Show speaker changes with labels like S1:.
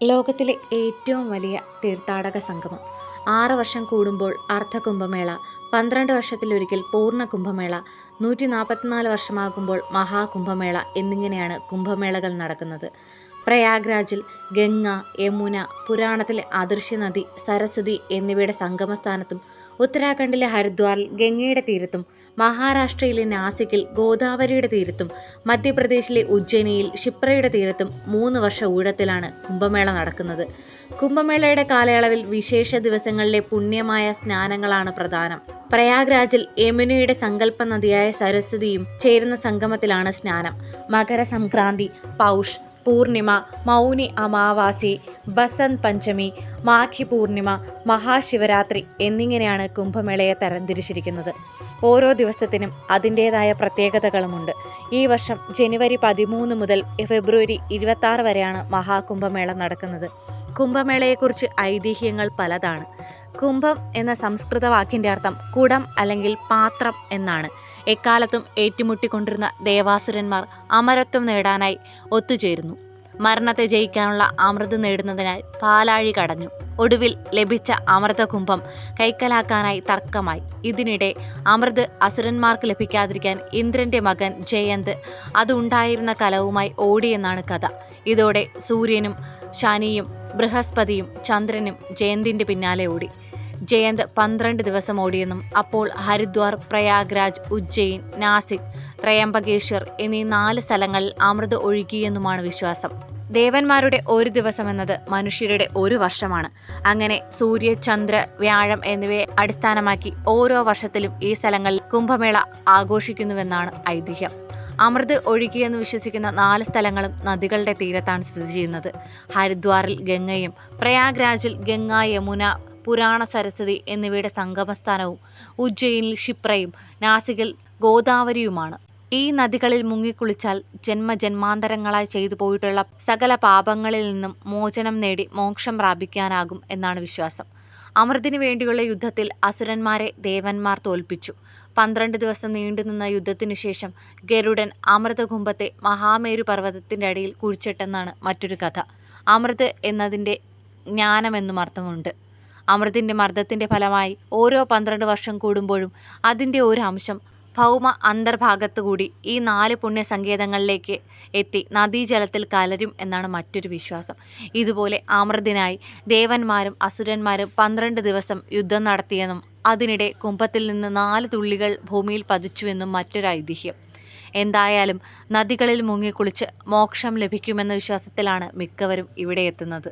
S1: ലോകത്തിലെ ഏറ്റവും വലിയ തീർത്ഥാടക സംഗമം. 6 വർഷം കൂടുമ്പോൾ അർദ്ധകുംഭമേള, 12 വർഷത്തിലൊരിക്കൽ പൂർണ്ണ കുംഭമേള, 144 വർഷമാകുമ്പോൾ മഹാകുംഭമേള എന്നിങ്ങനെയാണ് കുംഭമേളകൾ നടക്കുന്നത്. പ്രയാഗ്രാജിൽ ഗംഗ, യമുന, പുരാണത്തിലെ അദൃശ്യ നദി സരസ്വതി എന്നിവയുടെ സംഗമസ്ഥാനത്തും, ഉത്തരാഖണ്ഡിലെ ഹരിദ്വാറിൽ ഗംഗയുടെ തീരത്തും, മഹാരാഷ്ട്രയിലെ നാസിക്കിൽ ഗോദാവരിയുടെ തീരത്തും, മധ്യപ്രദേശിലെ ഉജ്ജയിനിയിൽ ക്ഷിപ്രയുടെ തീരത്തും 3 വർഷ ഊഴത്തിലാണ് കുംഭമേള നടക്കുന്നത്. കുംഭമേളയുടെ കാലയളവിൽ വിശേഷ ദിവസങ്ങളിലെ പുണ്യമായ സ്നാനങ്ങളാണ് പ്രധാനം. പ്രയാഗ്രാജിൽ യമുനയുടെ സങ്കല്പ നദിയായ സരസ്വതിയും ചേരുന്ന സംഗമത്തിലാണ് സ്നാനം. മകരസംക്രാന്തി, പൗഷ്, പൂർണിമ, മൗനി അമാവാസി, ബസന്ത് പഞ്ചമി, മാഘി പൂർണിമ, മഹാശിവരാത്രി എന്നിങ്ങനെയാണ് കുംഭമേളയെ തരംതിരിച്ചിരിക്കുന്നത്. ഓരോ ദിവസത്തിനും അതിൻ്റേതായ പ്രത്യേകതകളുമുണ്ട്. ഈ വർഷം ജനുവരി 13 മുതൽ ഫെബ്രുവരി 26 വരെയാണ് മഹാകുംഭമേള നടക്കുന്നത്. കുംഭമേളയെക്കുറിച്ച് ഐതിഹ്യങ്ങൾ പലതാണ്. കുംഭം എന്ന സംസ്കൃത വാക്കിൻ്റെ അർത്ഥം കുടം അല്ലെങ്കിൽ പാത്രം എന്നാണ്. എക്കാലത്തും ഏറ്റുമുട്ടിക്കൊണ്ടിരുന്ന ദേവാസുരന്മാർ അമരത്വം നേടാനായി ഒത്തുചേരുന്നു. മരണത്തെ ജയിക്കാനുള്ള അമൃത് നേടുന്നതിനായി പാലാഴി കടഞ്ഞു. ഒടുവിൽ ലഭിച്ച അമൃതകുംഭം കൈക്കലാക്കാനായി തർക്കമായി. ഇതിനിടെ അമൃത് അസുരന്മാർക്ക് ലഭിക്കാതിരിക്കാൻ ഇന്ദ്രന്റെ മകൻ ജയന്ത് അതുണ്ടായിരുന്ന കലവുമായി ഓടിയെന്നാണ് കഥ. ഇതോടെ സൂര്യനും ശനിയും ബൃഹസ്പതിയും ചന്ദ്രനും ജയന്തിന്റെ പിന്നാലെ ഓടി. ജയന്ത് 12 ദിവസം ഓടിയെന്നും അപ്പോൾ ഹരിദ്വാർ, പ്രയാഗ്രാജ്, ഉജ്ജയിൻ, നാസിക്, ത്രയംബകേശ്വർ എന്നീ 4 സ്ഥലങ്ങളിൽ അമൃത് ഒഴുകിയെന്നുമാണ് വിശ്വാസം. ദേവന്മാരുടെ ഒരു ദിവസം എന്നത് മനുഷ്യരുടെ ഒരു വർഷമാണ്. അങ്ങനെ സൂര്യ, ചന്ദ്ര, വ്യാഴം എന്നിവയെ അടിസ്ഥാനമാക്കി ഓരോ വർഷത്തിലും ഈ സ്ഥലങ്ങളിൽ കുംഭമേള ആഘോഷിക്കുന്നുവെന്നാണ് ഐതിഹ്യം. അമൃത് ഒഴുകിയെന്ന് വിശ്വസിക്കുന്ന 4 സ്ഥലങ്ങളും നദികളുടെ തീരത്താണ് സ്ഥിതി ചെയ്യുന്നത്. ഹരിദ്വാറിൽ ഗംഗയും, പ്രയാഗ്രാജിൽ ഗംഗ, യമുന, പുരാണ സരസ്വതി എന്നിവയുടെ സംഗമസ്ഥാനവും, ഉജ്ജയിനിൽ ക്ഷിപ്രയും, നാസികിൽ ഗോദാവരിയുമാണ്. ഈ നദികളിൽ മുങ്ങിക്കുളിച്ചാൽ ജന്മജന്മാന്തരങ്ങളായി ചെയ്തു പോയിട്ടുള്ള സകല പാപങ്ങളിൽ നിന്നും മോചനം നേടി മോക്ഷം പ്രാപിക്കാനാകും എന്നാണ് വിശ്വാസം. അമൃതിനു വേണ്ടിയുള്ള യുദ്ധത്തിൽ അസുരന്മാരെ ദേവന്മാർ തോൽപ്പിച്ചു. 12 ദിവസം നീണ്ടുനിന്ന യുദ്ധത്തിനു ശേഷം ഗരുഡൻ അമൃതകുംഭത്തെ മഹാമേരു പർവ്വതത്തിൻ്റെ അടിയിൽ കുഴിച്ചിട്ടെന്നാണ് മറ്റൊരു കഥ. അമൃത് എന്നതിൻ്റെ ജ്ഞാനമെന്നും അർത്ഥമുണ്ട്. അമൃതിൻ്റെ മർദ്ദത്തിൻ്റെ ഫലമായി ഓരോ 12 വർഷം കൂടുമ്പോഴും അതിൻ്റെ ഒരു അംശം ഭൗമ അന്തർഭാഗത്തുകൂടി ഈ 4 പുണ്യസങ്കേതങ്ങളിലേക്ക് എത്തി നദീജലത്തിൽ കലരും എന്നാണ് മറ്റൊരു വിശ്വാസം. ഇതുപോലെ അമൃതിനായി ദേവന്മാരും അസുരന്മാരും 12 ദിവസം യുദ്ധം നടത്തിയെന്നും അതിനിടെ കുംഭത്തിൽ നിന്ന് 4 തുള്ളികൾ ഭൂമിയിൽ പതിച്ചുവെന്നും മറ്റൊരു ഐതിഹ്യം. എന്തായാലും നദികളിൽ മുങ്ങിക്കുളിച്ച് മോക്ഷം ലഭിക്കുമെന്ന വിശ്വാസത്തിലാണ് മിക്കവരും ഇവിടെ എത്തുന്നത്.